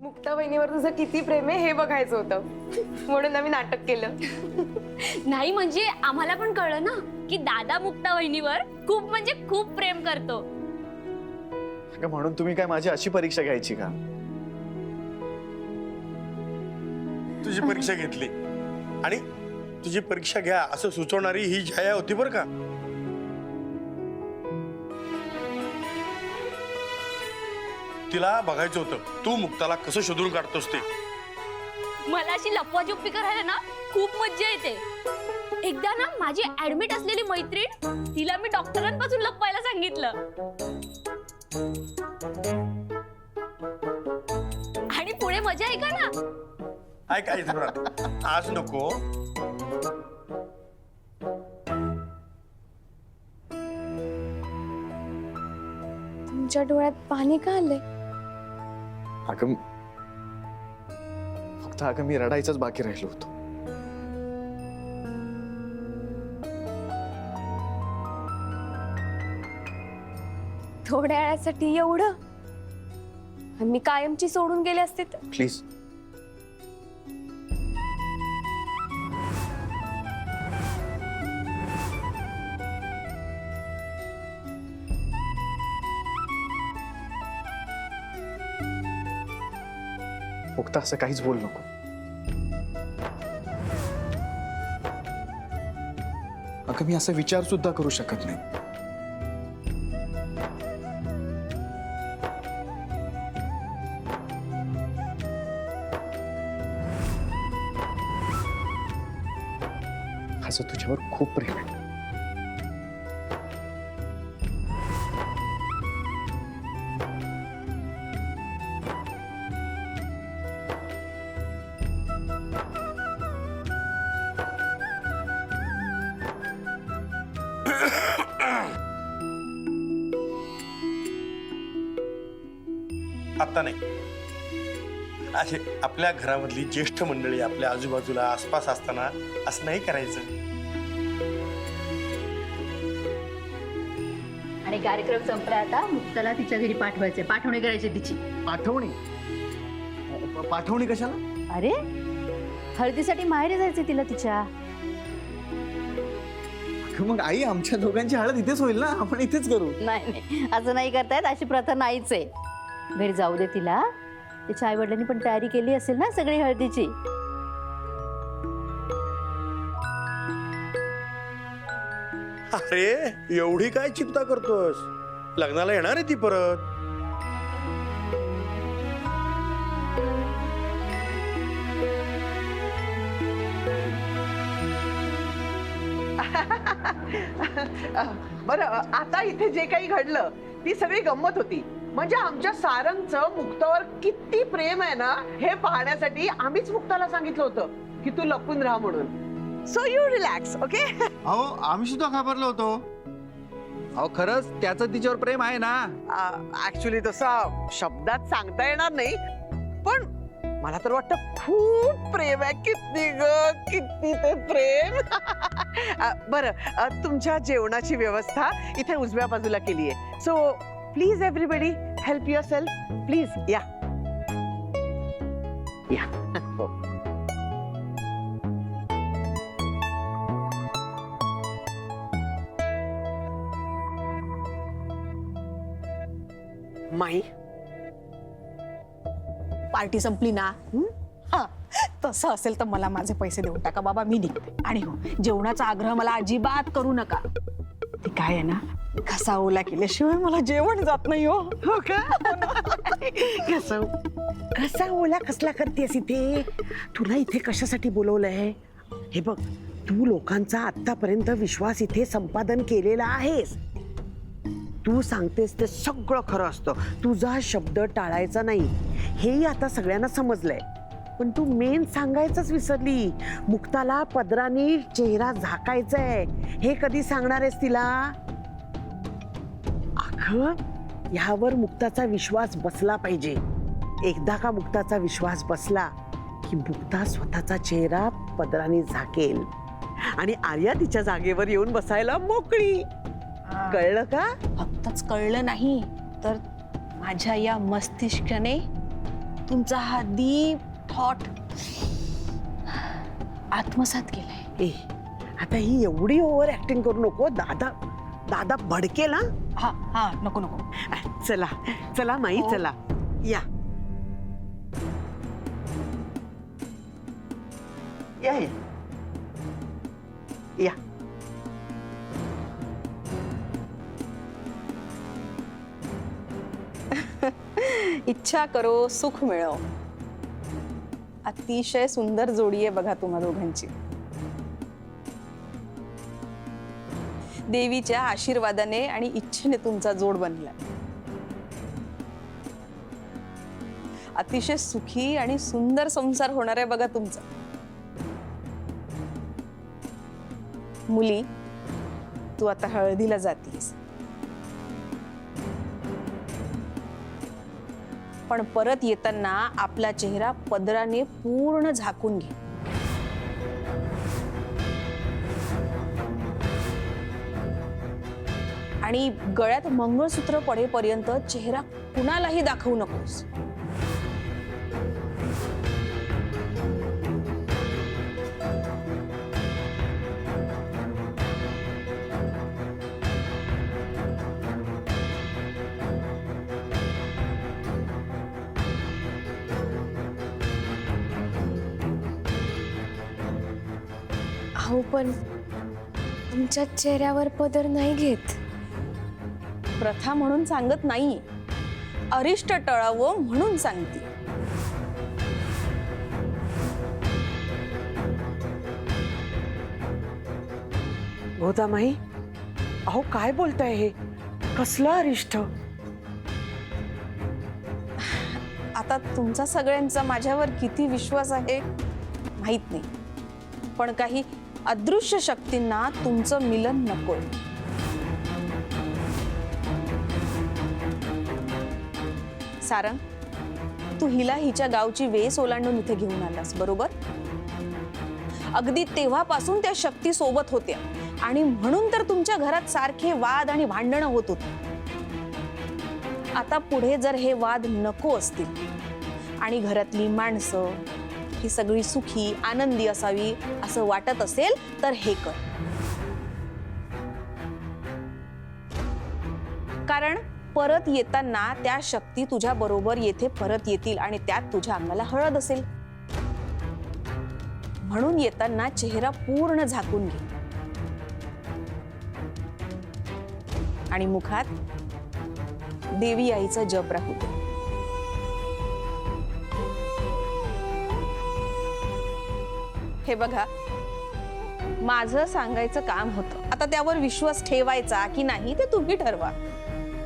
मुक्ता बहिणीवर तुझं किती प्रेम आहे हे बघायचं होतं म्हणून आम्ही नाटक केलं. नाही म्हणजे आम्हाला पण कळलं ना की दादा मुक्ता बहिणीवर खूप म्हणजे खूप प्रेम करतो. म्हणून तुम्ही काय माझी अशी परीक्षा घ्यायची का? तुझी परीक्षा घेतली आणि तुझी परीक्षा घ्या असं सुचवणारी ही छाया होती बरं का. तिला बघायचं होतं तू मुक्ताला कसं शोधून काढतोस ते. मला अशी लपवाछुपी करायला ना खूप मज्जा येते. एकदा ना माझी ऍडमिट असलेली मैत्रीण तिला मी डॉक्टरांपासून लपवायला सांगितलं आणि पुढे मजा आहे का ना. ऐक ऐक थोडा आज नको. तुमच्या डोळ्यात पाणी का आलंय? अगं फक्त मी रडायचंच बाकी राहिलो होतो. थोड्या वेळासाठी एवढं मी कायमची सोडून गेले असते तर. प्लीज मुक्ता असं काहीच बोल नको. अगं मी असा विचार सुद्धा करू शकत नाही. असं तुझ्यावर खूप प्रेम आहे. आता नाही. असे आपल्या घरामधली ज्येष्ठ मंडळी आपल्या आजूबाजूला आसपास असताना असं नाही करायचं. आणि कार्यक्रम संपला आता मुक्ताला तिच्या घरी पाठवायचे. पाठवणी करायची तिची. पाठवणी? पाठवणी कशाला? अरे हळदीसाठी माहेरी जायचे तिला तिच्या. मग आई आमच्या दोघांची हळद इथेच होईल ना, आपण इथेच करू. नाही असं नाही करतायत. अशी प्रथा नाहीच आहे. घरी जाऊ दे तिला. तिच्या आई वडिलांनी पण तयारी केली असेल ना सगळी हळदीची. अरे एवढी काय चिंता करतोस? लग्नाला येणार आहे ती परत. बरं आता इथे जे काही घडलं ती सगळी गंमत होती. म्हणजे आमच्या सारंगचं मुक्तावर किती प्रेम आहे ना हे पाहण्यासाठी आम्हीच मुक्ताला सांगितलं होतं की तू लपून राहा म्हणून. So you relax. ओके. अहो आम्ही सुद्धा घाबरलो होतो. अहो खरंच त्याचं तिच्यावर प्रेम आहे ना. ऍक्च्युली तसं शब्दात सांगता येणार नाही पण मला तर वाटतं खूप प्रेम आहे. किती ग किती ते प्रेम. बरं तुमच्या जेवणाची व्यवस्था इथे उजव्या बाजूला केली आहे. So please everybody help your self. Please या या. हो. माई पार्टी संपली ना. हा तसं असेल तर मला माझे पैसे देऊन टाका बाबा. मी निघते. आणि हो जेवणाचा आग्रह मला अजिबात करू नका. ते काय आहे ना घसा ओला केल्याशिवाय मला जेवण जात नाही. हो हो का? कसा ओला कसला करतेस इथे? तुला इथे कशासाठी बोलवलंय? हे बघ तू लोकांचा आतापर्यंत विश्वास इथे संपादन केलेला आहेस. तू सांगतेस ते सगळं खरं असतं. तुझा शब्द टाळायचा नाही हेही आता सगळ्यांना समजलंय. पण तू मेन सांगायचंच विसरली. मुक्ताला पदराने चेहरा झाकायचाय हे कधी सांगणार आहेस तिला? अगं ह्यावर मुक्ताचा विश्वास बसला पाहिजे. एकदा का मुक्ताचा विश्वास बसला की मुक्ता स्वतःचा चेहरा पदराने झाकेल आणि आर्या तिच्या जागेवर येऊन बसायला मोकळी. कळलं का? फक्तच कळलं नाही तर माझ्या या मस्तिष्काने तुमचा हा डीप थॉट आत्मसात केलाय. ए आता ही एवढी ओव्हर ऍक्टिंग करू नको. दादा दादा भडकेल हा. हा हा नको नको. चला चला माई हो. चला या या या. या इच्छा करो सुख मिळो. अतिशय सुंदर जोडी आहे बघा तुम्हा दोघांची. देवीच्या आशीर्वादाने आणि इच्छेने तुमचा जोड बनला. अतिशय सुखी आणि सुंदर संसार होणार आहे बघा तुमचा. मुली, तू आता हळदीला जातीस, पण परत येताना आपला चेहरा पदराने पूर्ण झाकून घे. आणि गळ्यात मंगळसूत्र पडेपर्यंत चेहरा कुणालाही दाखवू नकोस. अहो पण तुमच्या चेहऱ्यावर पदर नाही घेत. प्रथा म्हणून सांगत नाही, अरिष्ट टळावं म्हणून सांगते. गोदामाई अहो काय बोलताय हे? कसलं अरिष्ट? आता तुमचा सगळ्यांचा माझ्यावर किती विश्वास आहे माहित नाही, पण काही अदृश्य शक्तींना तुमचं मिलन नकोय. सारंग, तू हिला हिच्या गावची वेस ओलांडून इथे घेऊन आलास बरोबर. अगदी तेव्हापासून त्या शक्ती सोबत होत्या आणि म्हणून तर तुमच्या घरात सारखे वाद आणि भांडणं होत होती. आता पुढे जर हे वाद नको असतील आणि घरातली माणसं ही सगळी सुखी आनंदी असावी असं वाटत असेल तर हे कर. कारण परत येताना त्या शक्ती तुझ्या बरोबर येथे परत येतील आणि त्यात तुझ्या अंगाला हळद असेल. म्हणून येताना चेहरा पूर्ण झाकून घे आणि मुखात देवी आईचा जप राहू दे. हे बघा, माझं सांगायचं काम होतं. आता त्यावर विश्वास ठेवायचा की नाही ते तुम्ही ठरवा.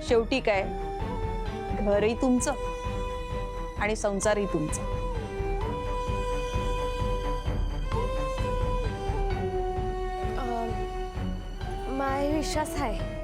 शेवटी काय, घरही तुमचं आणि संसारही तुमचा. माय विश्वास आहे.